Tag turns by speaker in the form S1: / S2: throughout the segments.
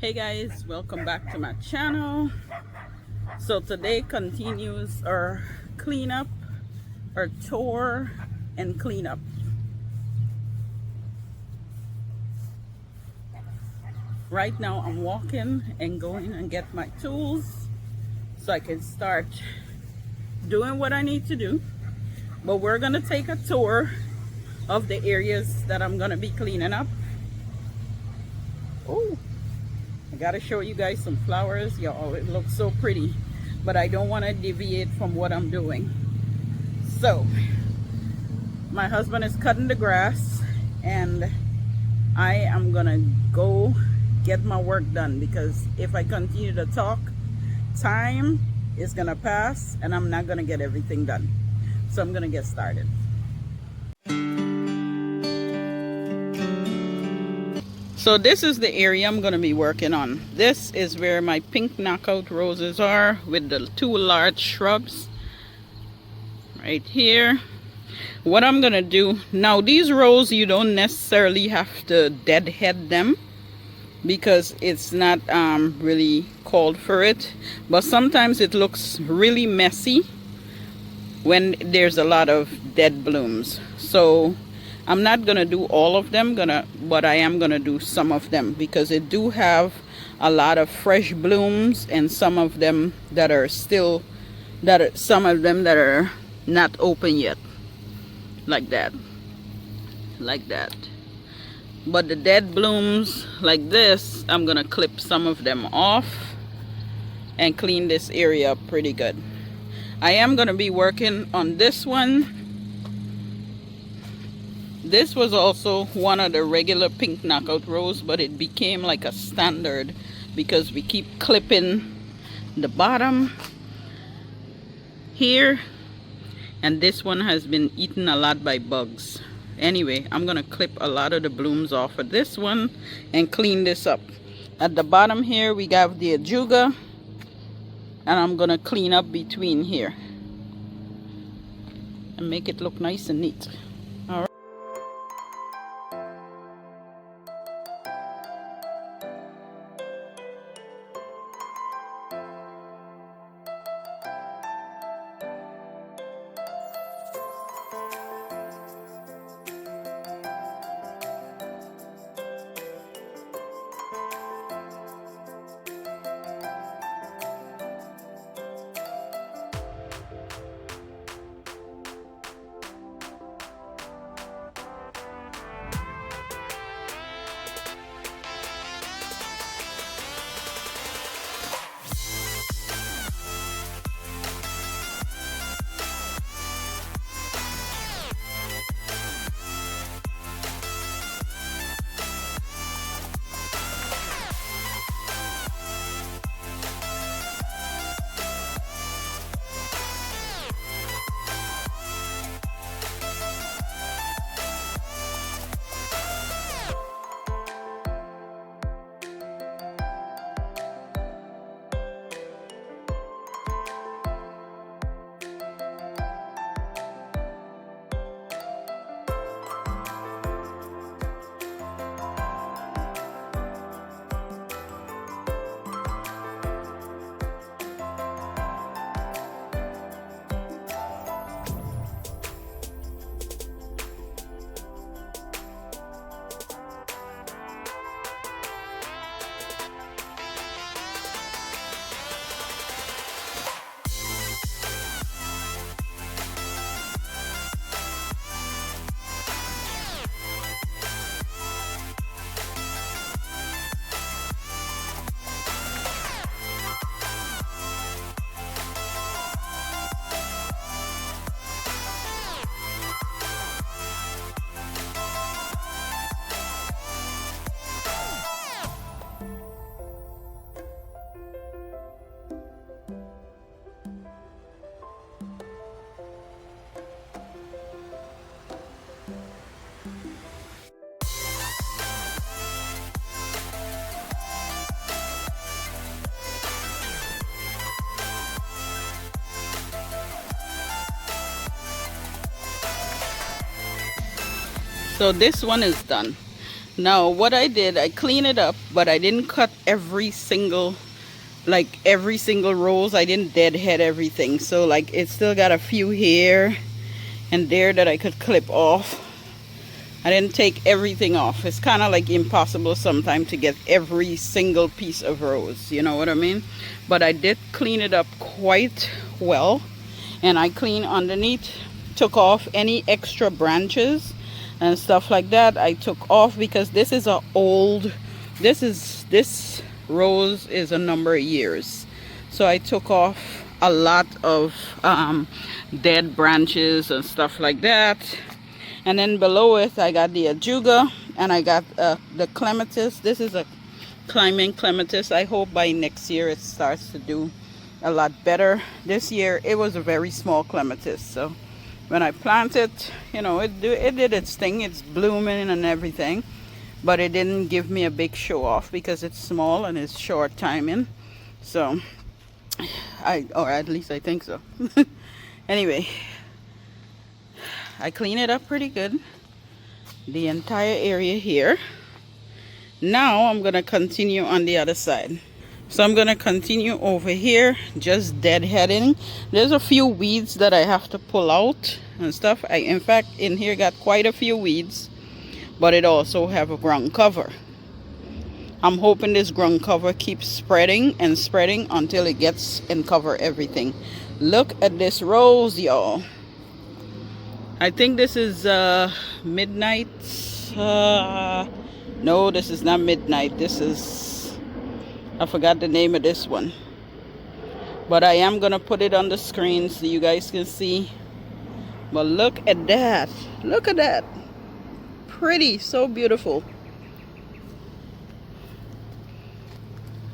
S1: Hey guys, welcome back to my channel. So today continues our cleanup, our tour and cleanup. Right now I'm walking and going and get my tools so I can start doing what I need to do. But we're gonna take a tour of the areas that I'm gonna be cleaning up. Oh, I gotta show you guys some flowers. Y'all, it looks so pretty, but I don't want to deviate from what I'm doing. So my husband is cutting the grass and I am gonna go get my work done, because if I continue to talk, time is gonna pass and I'm not gonna get everything done. So I'm gonna get started. So this is the area I'm going to be working on. This is where my pink knockout roses are, with the two large shrubs right here. What I'm going to do now, these roses, you don't necessarily have to deadhead them because it's not really called for it, but sometimes it looks really messy when there's a lot of dead blooms. So I'm not gonna do all of them, but I am gonna do some of them, because it do have a lot of fresh blooms and some of them that are still, some of them that are not open yet, like that. But the dead blooms like this, I'm gonna clip some of them off and clean this area up pretty good. I am gonna be working on this one. This was also one of the regular pink knockout rose, but it became like a standard because we keep clipping the bottom here, and this one has been eaten a lot by bugs. Anyway, I'm gonna clip a lot of the blooms off of this one and clean this up. At the bottom here we have the ajuga, and I'm gonna clean up between here and make it look nice and neat. All right. So this one is done. Now what I did, I cleaned it up, but I didn't cut every single rose. I didn't deadhead everything, so like it still got a few here and there that I could clip off. I didn't take everything off. It's kind of like impossible sometimes to get every single piece of rose, you know what I mean? But I did clean it up quite well, and I cleaned underneath, took off any extra branches and stuff like that. I took off because this is a old, this rose is a number of years, so I took off a lot of dead branches and stuff like that. And then below it I got the ajuga, and I got the clematis. This is a climbing clematis. I hope by next year it starts to do a lot better. This year it was a very small clematis, so when I planted, you know, it did its thing. It's blooming and everything, but it didn't give me a big show off because it's small and it's short timing. So or at least I think so. Anyway, I clean it up pretty good, the entire area here. Now I'm gonna continue on the other side. So I'm gonna continue over here, just deadheading. There's a few weeds that I have to pull out and stuff. In fact, in here got quite a few weeds, but it also have a ground cover. I'm hoping this ground cover keeps spreading and spreading until it gets and cover everything. Look at this rose, y'all. I think this is midnight. No, this is not midnight. This is, I forgot the name of this one, but I am gonna put it on the screen so you guys can see. But look at that. Look at that. Pretty, so beautiful.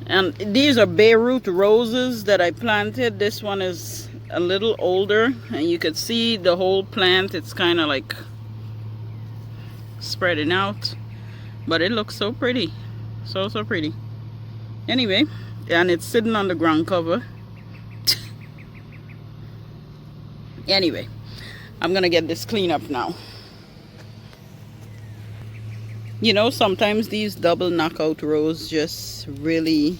S1: And these are Beirut roses that I planted. This one is a little older, and you can see the whole plant. It's kind of like spreading out, but it looks so pretty, so pretty. Anyway, and it's sitting on the ground cover. Anyway, I'm gonna get this clean up now. You know, sometimes these double knockout rows just really,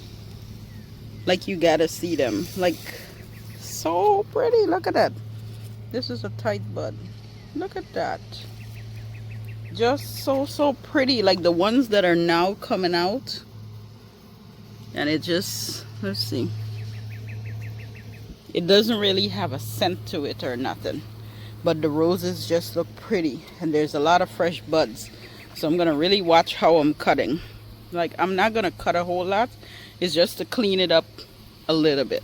S1: like, you gotta see them. Like, so pretty. Look at that. This is a tight bud. Look at that. Just so pretty. Like the ones that are now coming out, and it just, let's see, it doesn't really have a scent to it or nothing, but the roses just look pretty, and there's a lot of fresh buds. So I'm gonna really watch how I'm cutting. Like, I'm not gonna cut a whole lot. It's just to clean it up a little bit.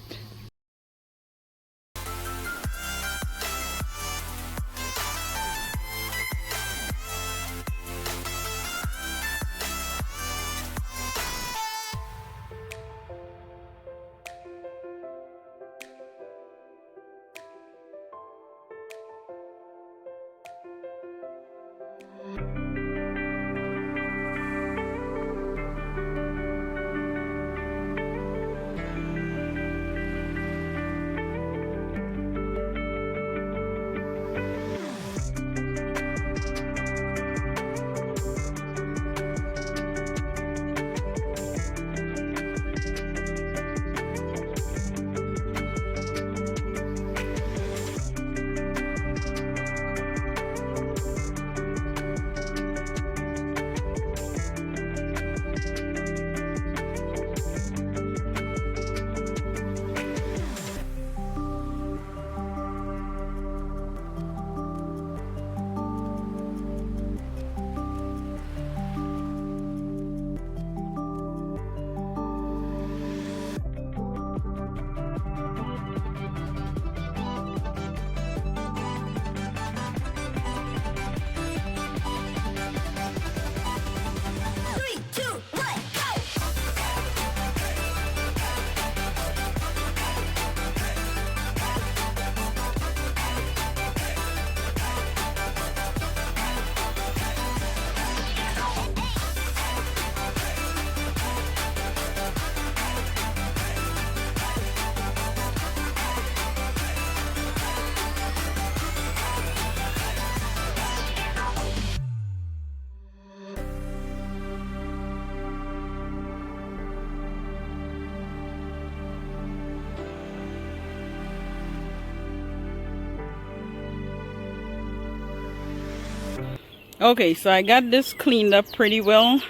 S1: Okay, so I got this cleaned up pretty well.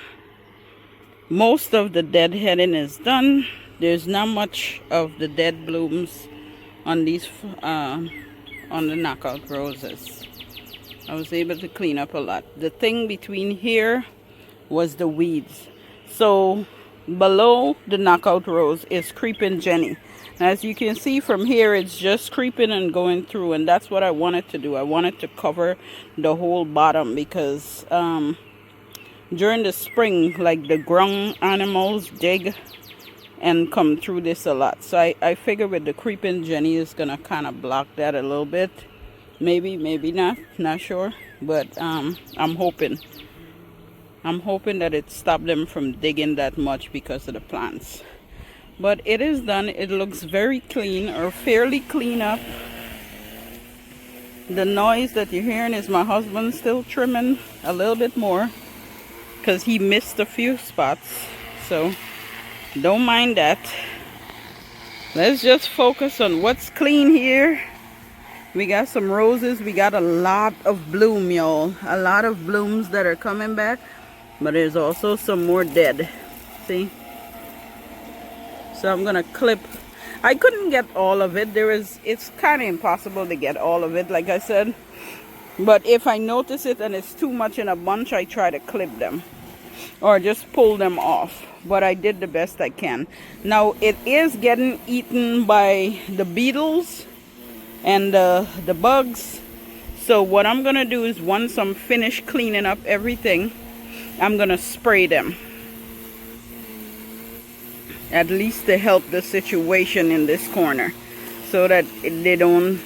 S1: Most of the deadheading is done. There's not much of the dead blooms on these on the knockout roses. I was able to clean up a lot. The thing between here was the weeds. So below the knockout rose is creeping Jenny. As you can see from here, it's just creeping and going through, and that's what I wanted to do. I wanted to cover the whole bottom because during the spring, like the ground animals dig and come through this a lot. So I figure with the creeping Jenny is gonna kind of block that a little bit. Maybe not sure, but I'm hoping that it stopped them from digging that much because of the plants. But it is done. It looks very clean, or fairly clean up. The noise that you're hearing is my husband still trimming a little bit more because he missed a few spots. So don't mind that. Let's just focus on what's clean here. We got some roses. We got a lot of bloom, y'all. A lot of blooms that are coming back. But there's also some more dead. See? So I'm gonna clip. I couldn't get all of it. It's kind of impossible to get all of it, like I said. But if I notice it and it's too much in a bunch, I try to clip them or just pull them off. But I did the best I can. Now it is getting eaten by the beetles and the bugs. So what I'm gonna do is, once I'm finished cleaning up everything, I'm gonna spray them, at least to help the situation in this corner, so that they don't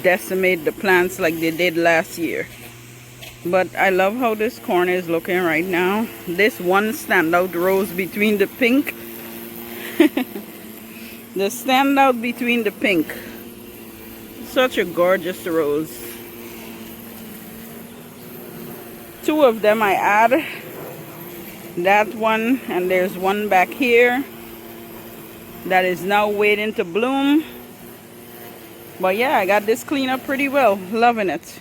S1: decimate the plants like they did last year. But I love how this corner is looking right now. This one standout rose between the pink. The standout between the pink. Such a gorgeous rose. Two of them I add. That one, and there's one back here that is now waiting to bloom. But yeah, I got this cleaned up pretty well. Loving it.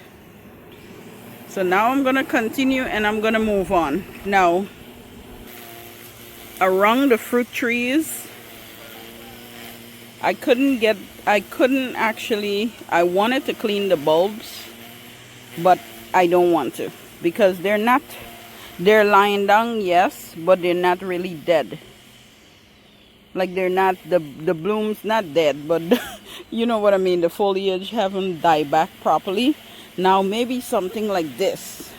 S1: So now I'm gonna continue and I'm gonna move on. Now, around the fruit trees, I wanted to clean the bulbs, but I don't want to, because they're lying down, yes, but they're not really dead. Like they're not, the bloom's not dead, but you know what I mean, the foliage haven't died back properly. Now maybe something like this.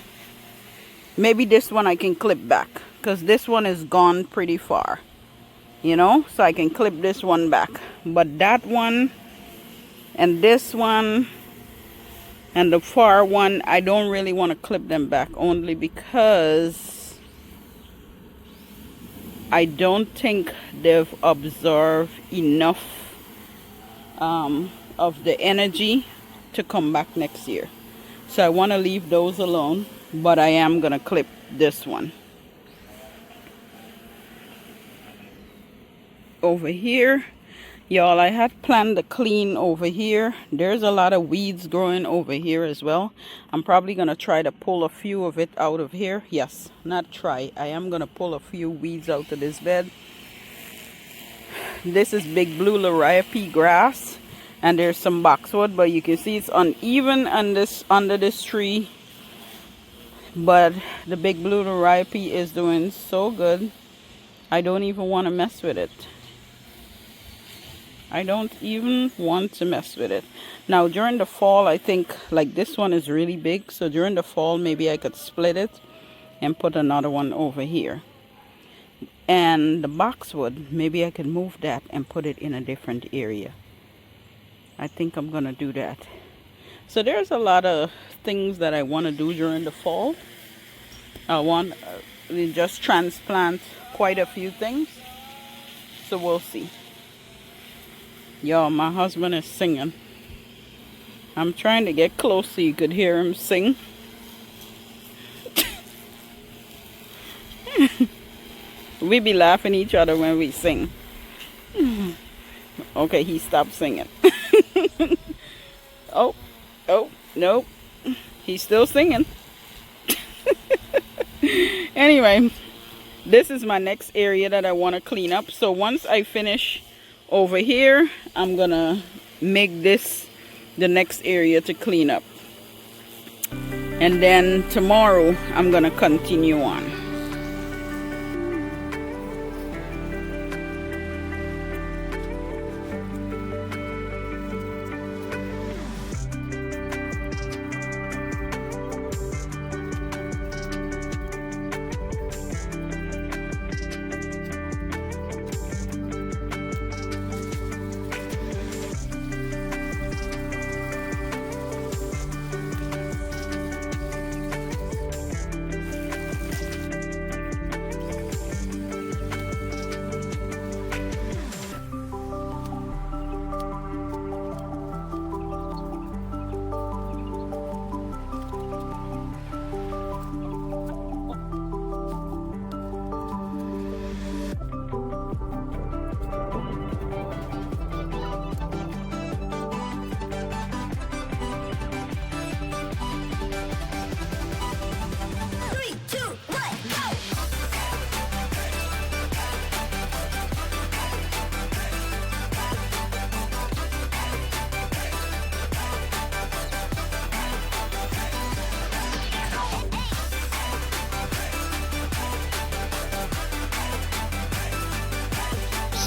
S1: Maybe this one I can clip back, because this one is gone pretty far. You know, so I can clip this one back. But that one and this one and the far one, I don't really want to clip them back, only because I don't think they've absorbed enough of the energy to come back next year. So I want to leave those alone, but I am going to clip this one. Over here, y'all, I had planned to clean over here. There's a lot of weeds growing over here as well. I'm probably going to try to pull a few of it out of here. Yes, not try. I am going to pull a few weeds out of this bed. This is big blue liriope grass, and there's some boxwood, but you can see it's uneven on this, under this tree. But the big blue liriope is doing so good, I don't even want to mess with it. I don't even want to mess with it. Now during the fall, I think, like, this one is really big, so during the fall maybe I could split it and put another one over here. And the boxwood, maybe I could move that and put it in a different area. I think I'm gonna do that. So there's a lot of things that I want to do during the fall. I want to just transplant quite a few things, so we'll see. Y'all, my husband is singing. I'm trying to get close so you could hear him sing. We be laughing at each other when we sing. Okay, he stopped singing. Oh, nope. He's still singing. Anyway, this is my next area that I want to clean up. So once I finish over here, I'm gonna make this the next area to clean up, and then tomorrow I'm gonna continue on.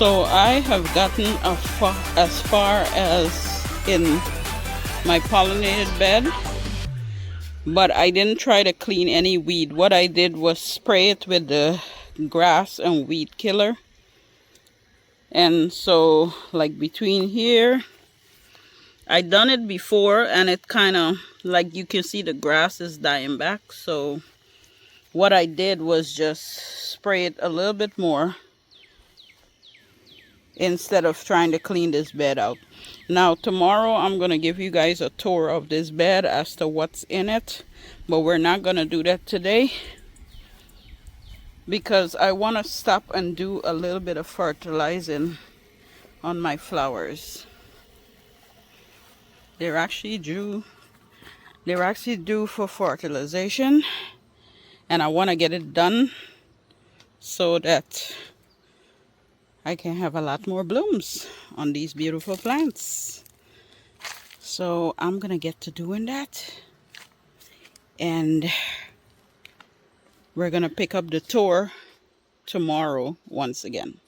S1: So I have gotten as far as in my pollinated bed, but I didn't try to clean any weed. What I did was spray it with the grass and weed killer. And so like between here, I done it before and it kind of, like you can see the grass is dying back. So what I did was just spray it a little bit more instead of trying to clean this bed out. Now tomorrow I'm going to give you guys a tour of this bed as to what's in it, but we're not going to do that today because I want to stop and do a little bit of fertilizing on my flowers. They're actually due for fertilization, and I want to get it done so that I can have a lot more blooms on these beautiful plants. So I'm gonna get to doing that, and we're gonna pick up the tour tomorrow once again.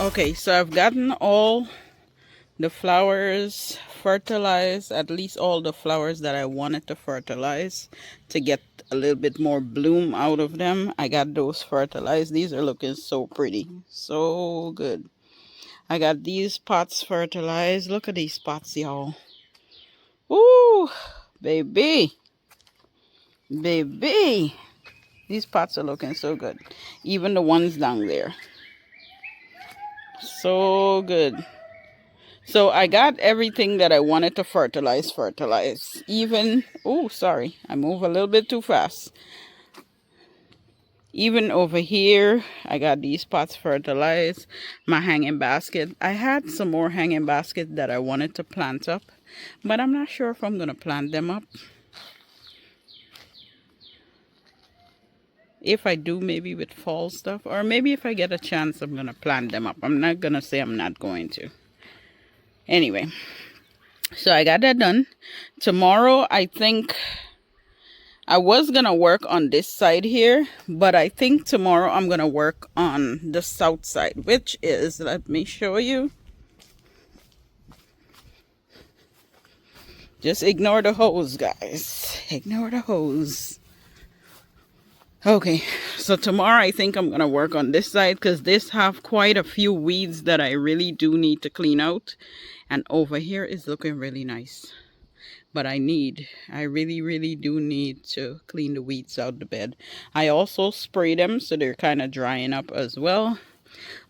S1: Okay, so I've gotten all the flowers fertilized, at least all the flowers that I wanted to fertilize to get a little bit more bloom out of them. I got those fertilized. These are looking so pretty, so good. I got these pots fertilized. Look at these pots, y'all. Ooh, baby, baby, these pots are looking so good. Even the ones down there, so good. So I got everything that I wanted to fertilize. Even, oh, sorry, I move a little bit too fast. Even over here, I got these pots fertilized. My hanging basket. I had some more hanging baskets that I wanted to plant up, but I'm not sure if I'm going to plant them up. If I do, maybe with fall stuff, or maybe if I get a chance, I'm going to plant them up. I'm not going to say I'm not going to. Anyway, so I got that done. Tomorrow, I think I was going to work on this side here, but I think tomorrow I'm going to work on the south side, which is, let me show you. Just ignore the hose, guys. Ignore the hose. Okay, so tomorrow I think I'm going to work on this side because this have quite a few weeds that I really do need to clean out. And over here is looking really nice. But I really do need to clean the weeds out the bed. I also spray them so they're kind of drying up as well.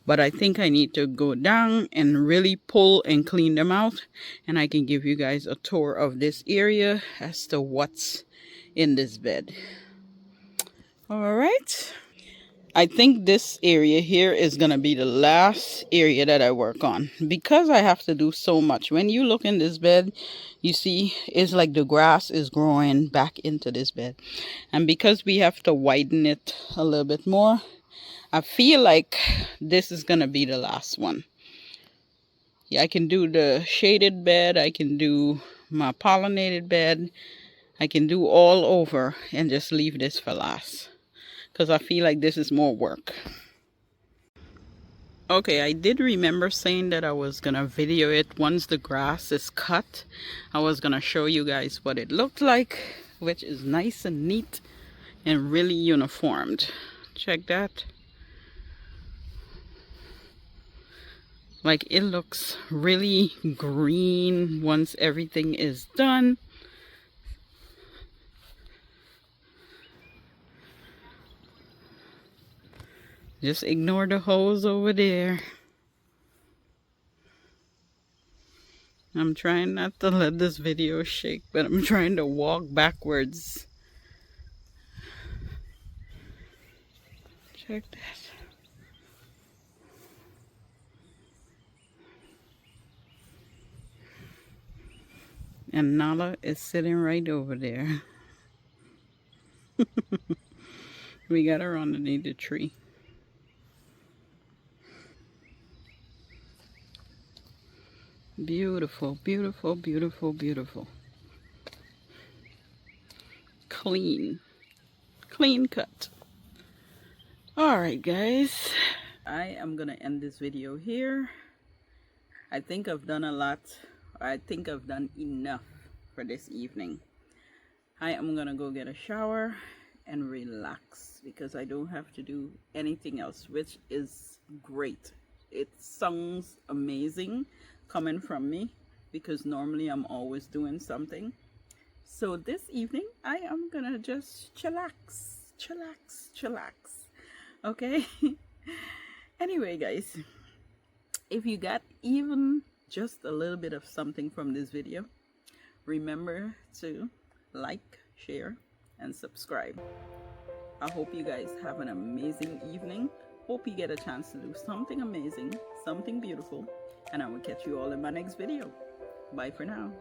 S1: But I think I need to go down and really pull and clean them out. And I can give you guys a tour of this area as to what's in this bed. All right. I think this area here is going to be the last area that I work on because I have to do so much. When you look in this bed, you see it's like the grass is growing back into this bed. And because we have to widen it a little bit more, I feel like this is going to be the last one. Yeah, I can do the shaded bed. I can do my pollinated bed. I can do all over and just leave this for last, because I feel like this is more work. Okay, I did remember saying that I was gonna video it once the grass is cut. I was gonna show you guys what it looked like, which is nice and neat and really uniformed. Check that. Like, it looks really green once everything is done. Just ignore the hose over there. I'm trying not to let this video shake, but I'm trying to walk backwards. Check that. And Nala is sitting right over there. We got her underneath the tree. Beautiful, beautiful, beautiful, beautiful. Clean. Clean cut. Alright guys, I am gonna end this video here. I think I've done a lot. I think I've done enough for this evening. I am gonna go get a shower and relax because I don't have to do anything else, which is great. It sounds amazing coming from me because normally I'm always doing something. So this evening I am gonna just chillax. Okay. Anyway guys, if you got even just a little bit of something from this video, remember to like, share, and subscribe. I hope you guys have an amazing evening. Hope you get a chance to do something amazing, something beautiful, and I will catch you all in my next video. Bye for now.